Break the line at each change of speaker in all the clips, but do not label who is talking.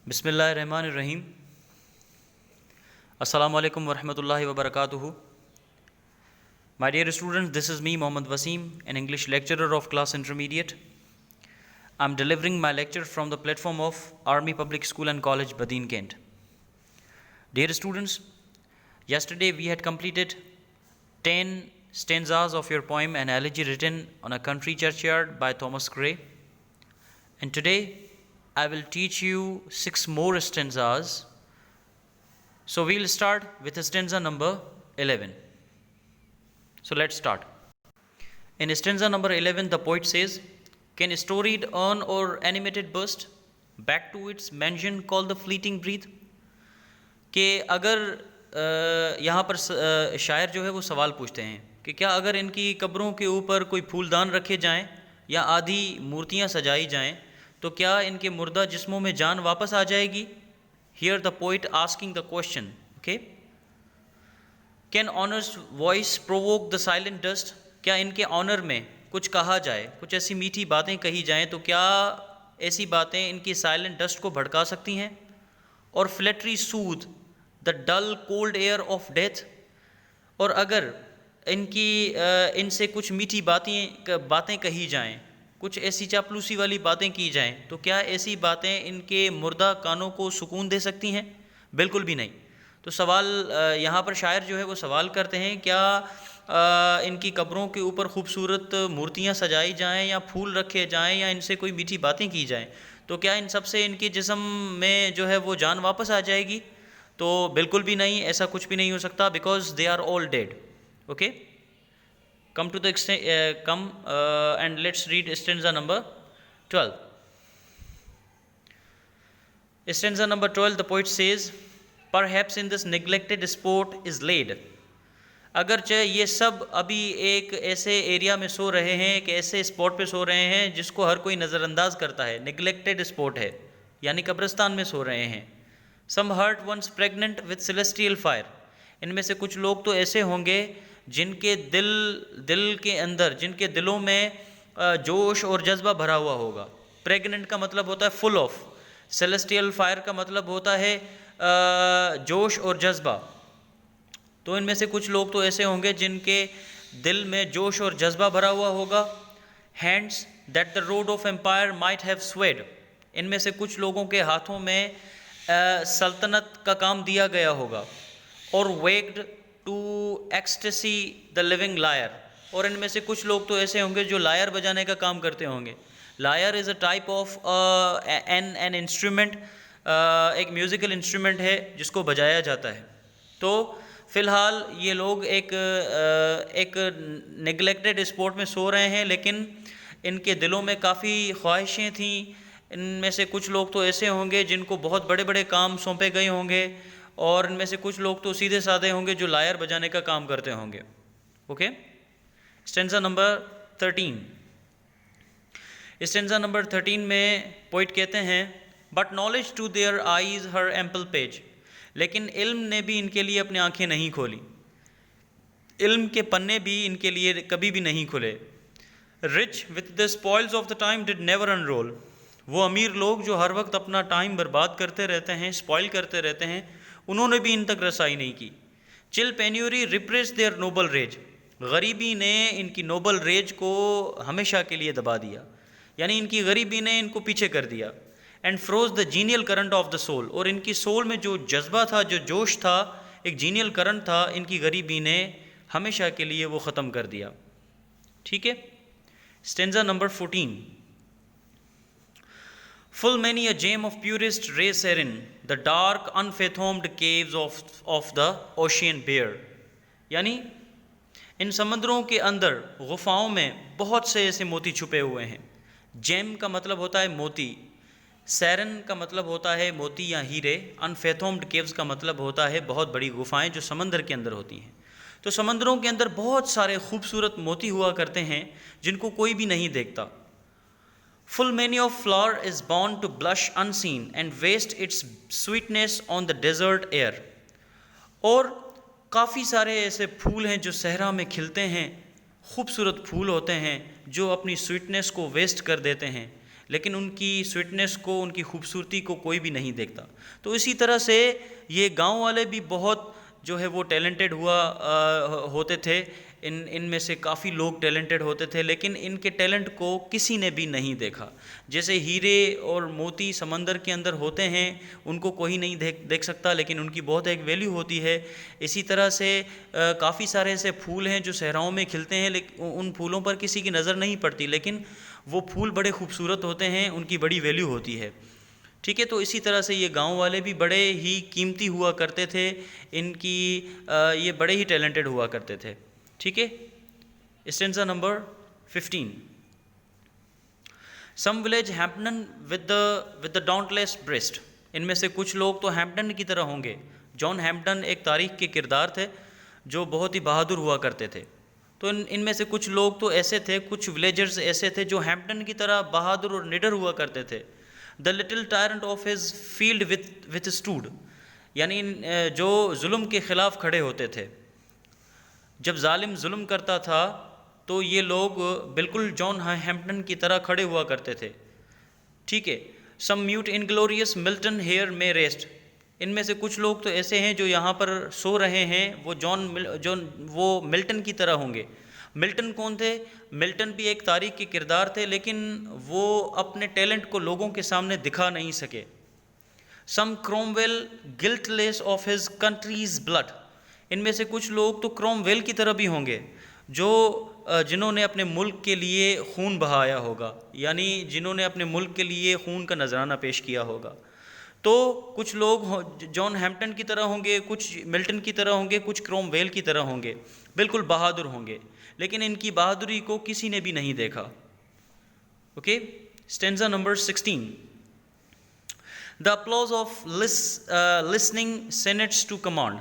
बिस्मिल्लाहिर्रहमानिर्रहीम। अस्सलामु अलैकुम वरहमतुल्लाहि वबरकातुहू। My dear students, this is me, Mohammad Wasim, an English lecturer of class intermediate. I'm delivering my lecture from the platform of Army Public School and College, Badin Kent. Dear students, yesterday we had completed 10 stanzas of your poem An Elegy Written on a Country Churchyard by Thomas Gray. And today I will teach you 6 more stanzas. So we'll start with stanza number 11. So let's start. In stanza number 11, the poet says, "Can a storied urn or animated burst back to its mansion called the fleeting breath?" कि अगर यहाँ पर शायर जो है वो सवाल पूछते हैं कि क्या अगर इनकी कब्रों के ऊपर कोई फूलदान रखे जाएं या आदि मूर्तियाँ सजाई जाएं तो क्या इनके मुर्दा जिस्मों में जान वापस आ जाएगी? Here the poet asking the question, okay? Can honest voice provoke the silent dust? क्या इनके ऑनर में कुछ कहा जाए, कुछ ऐसी मीठी बातें कही जाएं तो क्या ऐसी बातें इनकी साइलेंट डस्ट को भड़का सकती हैं? और flattery soothe the dull cold air of death, और अगर इनसे कुछ मीठी बातें कही जाएं, कुछ ऐसी चापलूसी वाली बातें की जाएं तो क्या ऐसी बातें इनके मुर्दा कानों को सुकून दे सकती हैं? बिल्कुल भी नहीं। तो सवाल यहाँ पर शायर जो है वो सवाल करते हैं, क्या इनकी कब्रों के ऊपर खूबसूरत मूर्तियाँ सजाई जाएं या फूल रखे जाएं या इनसे कोई मीठी बातें की जाएं तो क्या इन सब से इनके जिस्म में जो है वो जान वापस आ जाएगी? तो बिल्कुल भी नहीं, ऐसा कुछ भी नहीं हो सकता, because they are all dead. Okay, come to the and let's read stanza number 12. Stanza number 12, the poet says, perhaps in this neglected spot is laid. अगरचे ये सब अभी एक ऐसे एरिया में सो रहे हैं, एक ऐसे स्पॉट पे सो रहे हैं जिसको हर कोई नज़रअंदाज करता है, नेग्लेक्टेड स्पॉट है यानी कब्रिस्तान में सो रहे हैं। Some heart once pregnant with celestial fire. इनमें से कुछ लोग तो ऐसे होंगे जिनके दिल के अंदर, जिनके दिलों में जोश और जज्बा भरा हुआ होगा। प्रेग्नेंट का मतलब होता है फुल ऑफ, सेलेस्टियल फायर का मतलब होता है जोश और जज्बा। तो इनमें से कुछ लोग तो ऐसे होंगे जिनके दिल में जोश और जज्बा भरा हुआ होगा। Hands that the rod of empire might have swayed, इनमें से कुछ लोगों के हाथों में सल्तनत का काम दिया गया होगा। और waked to ecstasy the living lyre, और इनमें से कुछ लोग तो ऐसे होंगे जो लायर बजाने का काम करते होंगे। Lyre is a type of an instrument, एक म्यूज़िकल इंस्ट्रूमेंट है जिसको बजाया जाता है। तो फ़िलहाल ये लोग एक नेग्लेक्टेड स्पॉट में सो रहे हैं, लेकिन इनके दिलों में काफ़ी ख्वाहिशें थीं। इनमें से कुछ लोग तो ऐसे होंगे जिनको बहुत बड़े बड़े काम सौंपे गए होंगे, और इनमें से कुछ लोग तो सीधे साधे होंगे जो लायर बजाने का काम करते होंगे। Okay, stanza number 13। Stanza number 13 में पोइट कहते हैं, but knowledge to their eyes her ample page, लेकिन इल्म ने भी इनके लिए अपनी आंखें नहीं खोली, इल्म के पन्ने भी इनके लिए कभी भी नहीं खुले। Rich with the spoils of the time did never unroll, वो अमीर लोग जो हर वक्त अपना टाइम बर्बाद करते रहते हैं, स्पॉइल करते रहते हैं, उन्होंने भी इन तक रसाई नहीं की। Chill penury repress their noble rage, गरीबी ने इनकी नोबल रेज को हमेशा के लिए दबा दिया, यानी इनकी गरीबी ने इनको पीछे कर दिया। And froze the genial current of the soul, और इनकी सोल में जो जज्बा था, जो जोश था, एक जीनियल करंट था, इनकी गरीबी ने हमेशा के लिए वो ख़त्म कर दिया। ठीक है, stanza number 14। Full many a gem of purest ray serene, the dark unfathomed caves of the ocean bare. यानी इन समंदरों के अंदर गुफाओं में बहुत से ऐसे मोती छुपे हुए हैं। जेम का मतलब होता है मोती, सेरन का मतलब होता है मोती या हीरे, अनफेथोम्ड केव्स का मतलब होता है बहुत बड़ी गुफाएं जो समंदर के अंदर होती हैं। तो समंदरों के अंदर बहुत सारे खूबसूरत मोती हुआ करते हैं जिनको कोई भी नहीं देखता। Full many of flower is born to blush unseen and waste its sweetness on the desert air. और काफ़ी सारे ऐसे फूल हैं जो सहरा में खिलते हैं, खूबसूरत फूल होते हैं जो अपनी स्वीटनेस को वेस्ट कर देते हैं, लेकिन उनकी स्वीटनेस को, उनकी खूबसूरती को कोई भी नहीं देखता। तो इसी तरह से ये गांव वाले भी बहुत जो है वो टैलेंटेड होते थे। इनमें से काफ़ी लोग टैलेंटेड होते थे, लेकिन इनके टैलेंट को किसी ने भी नहीं देखा। जैसे हीरे और मोती समंदर के अंदर होते हैं, उनको कोई नहीं देख सकता, लेकिन उनकी बहुत एक वैल्यू होती है। इसी तरह से काफ़ी सारे ऐसे फूल हैं जो सहराओं में खिलते हैं, लेकिन उन फूलों पर किसी की नज़र नहीं पड़ती, लेकिन वो फूल बड़े खूबसूरत होते हैं, उनकी बड़ी वैल्यू होती है। ठीक है, तो इसी तरह से ये गांव वाले भी बड़े ही कीमती हुआ करते थे, ये बड़े ही टैलेंटेड हुआ करते थे। ठीक है, stanza number 15। Some village Hampden with the dauntless breast. इनमें से कुछ लोग तो हैम्पटन की तरह होंगे। जॉन हैम्पटन एक तारीख के किरदार थे जो बहुत ही बहादुर हुआ करते थे। तो इनमें से कुछ लोग तो ऐसे थे, कुछ विलेजर्स ऐसे थे जो हैम्पटन की तरह बहादुर और निडर हुआ करते थे। The little tyrant of his field with stood, यानी जो जुल्म के ख़िलाफ़ खड़े होते थे। जब जालिम जुल्म करता था तो ये लोग बिल्कुल जॉन हैम्पटन की तरह खड़े हुआ करते थे। ठीक है, सम म्यूट इनग्लोरियस मिल्टन हेयर में रेस्ट। इनमें से कुछ लोग तो ऐसे हैं जो यहाँ पर सो रहे हैं, वो मिल्टन की तरह होंगे। मिल्टन कौन थे? मिल्टन भी एक तारीख के किरदार थे, लेकिन वो अपने टैलेंट को लोगों के सामने दिखा नहीं सके। Some Cromwell guiltless of his country's blood. इनमें से कुछ लोग तो क्रोमवेल की तरह भी होंगे, जिन्होंने अपने मुल्क के लिए खून बहाया होगा, यानी जिन्होंने अपने मुल्क के लिए खून का नजराना पेश किया होगा। तो कुछ लोग जॉन हैम्पटन की तरह होंगे, कुछ मिल्टन की तरह होंगे, कुछ क्रोमवेल की तरह होंगे, बिल्कुल बहादुर होंगे, लेकिन इनकी बहादुरी को किसी ने भी नहीं देखा। Okay, stanza number 16। The applause of listening senates to command.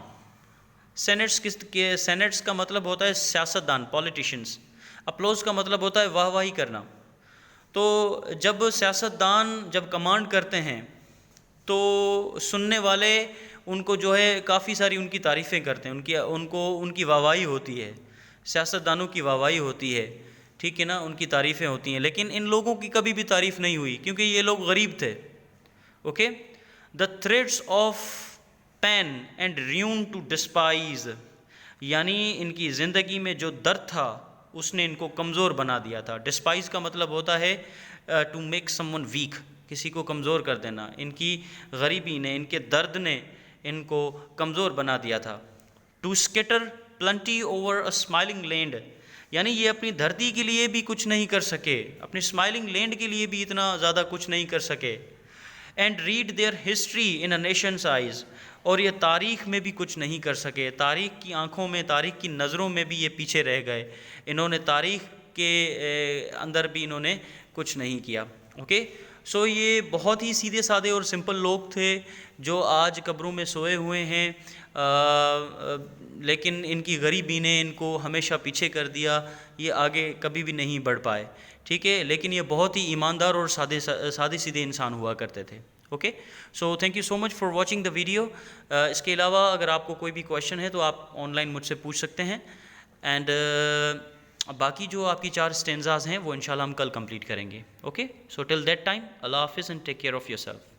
Senates का मतलब होता है सियासतदान, पॉलिटिशियंस। अप्लॉज का मतलब होता है वाहवाही करना। तो जब सियासतदान जब कमांड करते हैं तो सुनने वाले उनको जो है काफ़ी सारी उनकी तारीफ़ें करते हैं, उनकी वाहवाही होती है, सियासतदानों की वाहवाही होती है। ठीक है ना, उनकी तारीफ़ें होती हैं, लेकिन इन लोगों की कभी भी तारीफ़ नहीं हुई क्योंकि ये लोग गरीब थे। Okay, the threads of pain and ruin to despise, यानी इनकी ज़िंदगी में जो दर्द था उसने इनको कमज़ोर बना दिया था। डिस्पाइज का मतलब होता है टू मेक समवन वीक, किसी को कमज़ोर कर देना। इनकी गरीबी ने, इनके दर्द ने इनको कमज़ोर बना दिया था। To scatter plenty over a smiling land, यानी ये अपनी धरती के लिए भी कुछ नहीं कर सके, अपनी स्माइलिंग लैंड के लिए भी इतना ज़्यादा कुछ नहीं कर सके। And read there history in a Nations eyes, और ये तारीख़ में भी कुछ नहीं कर सके। तारीख़ की आँखों में, तारीख़ की नज़रों में भी ये पीछे रह गए। इन्होंने तारीख़ के अंदर भी इन्होंने कुछ नहीं किया। ओके, सो ये बहुत ही सीधे साधे और सिंपल लोग थे जो आज कब्रों में सोए हुए हैं, लेकिन इनकी गरीबी ने इनको हमेशा पीछे कर दिया, ये आगे कभी भी नहीं बढ़ पाए। ठीक है, लेकिन ये बहुत ही ईमानदार और सादे सीधे इंसान हुआ करते थे। Okay, so thank you so much for watching the video. इसके अलावा अगर आपको कोई भी क्वेश्चन है तो आप ऑनलाइन मुझसे पूछ सकते हैं। एंड बाकी जो आपकी 4 स्टेंजाज हैं वो इंशाल्लाह हम कल कंप्लीट करेंगे। Okay, so till that time, अल्लाह हाफिज़ and take care of yourself.